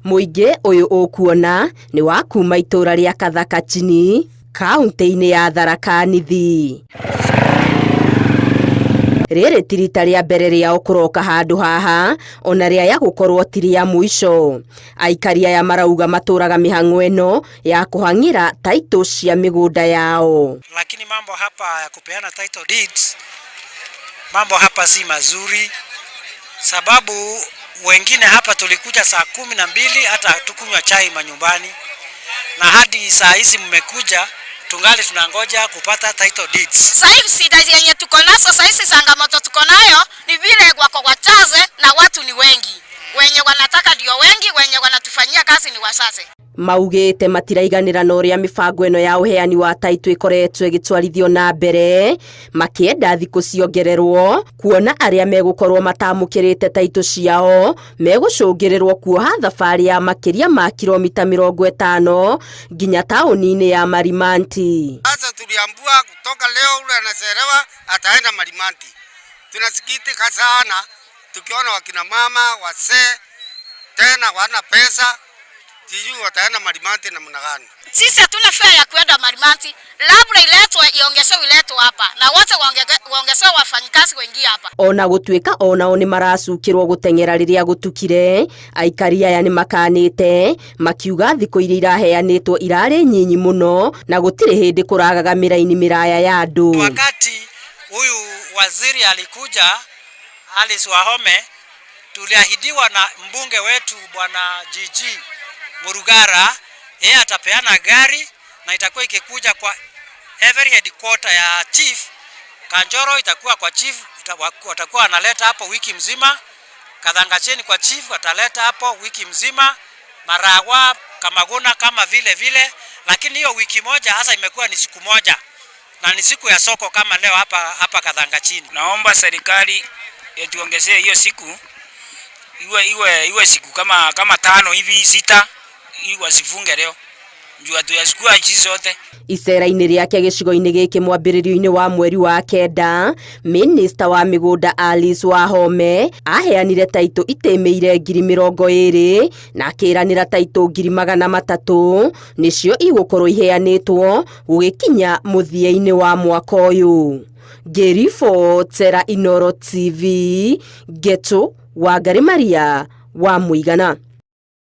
Muingi uyu ukuona ni wa kuma itura ria Kathakachini, kaunti-ini ya Tharaka Nithi. Riri ti rita ria mbere ria ukuroka handu haha, ona ria ya gukorwo ti ria mwisho. Aikari aya marauga maturaga mihang'o eno ya kuhangira title cia migunda yao. Lakini mambo hapa ya kupeana title deeds, mambo hapa si mazuri, sababu wengine hapa tulikuja saa 12 hata tukunywa chai manyumbani, na hadi saa hizi mmekuja tungali tunangoja kupata title deeds. Sasa hivi shida yenye tuko nazo sasa hizi, changamoto tuko nayo ni vile wako wachache na watu ni wengi. Wenye wanataka ndio wengi, wenye wanatufanyia kazi ni wachache. Maugite matiraiganira na uria mibango eno ya uheani wa title ikoretwo igitwarithio na mbere, makienda thiku ciongererwo kuona aria megukorwo matamukirite title ciao megucungirerwo kuoha thabari ya makiria ma kilomita 50 nginya tauni-ini ya Marimanti. Sasa tuliambua kutoka leo ule anachelewa ataenda Marimanti. Tunasikitika sana tukiona wakina mama wasee tena wana pesa, sijui wataenda Marimanti namna gani. Sisi hatuna fare ya kwenda Marimanti, labda iletwe iletwe hapa na wote waongezewe wafanyikazi wengi hapa. Ona gutuika onao ni maracukirwo gutengera riria gutukire, aikari aya ni makanite makiuga thiku iria iraheanitwo irari nyinyi muno na gutire hindi kuragaga miraini miraya ya andu. Wakati huyu waziri alikuja, Alice Wahome, tuliahidiwa na mbunge wetu bwana Gigi Murugara, yeye atapeana gari na itakuwa ikikuja kwa every headquarter ya chief. Kanjoro itakuwa kwa chief, watakuwa analeta hapo wiki mzima. Kathangacheni kwa chief wataleta hapo wiki mzima. Maragwa, Kamaguna kama vile, lakini hiyo wiki moja hasa imekuwa ni siku moja, na ni siku ya soko kama leo hapa Kathangachini. Naomba serikali tuongezee hiyo siku, iwe siku kama 5 hivi 6, ili wasifunge leo njuu tuyachukua nchi zote. Icera-ini riake gicigo-ini giki mwambiririo-ini wa mweri wa 9, Minister wa migunda Alice Wahome aheanire title itemeire 20,000 na akiranira title 300,000 nicio igukorwo iheanitwo gugikinya muthia-ini wa mwaka uyu. Gerifo Inooro TV, Geto Wangari Maria wa Muigana.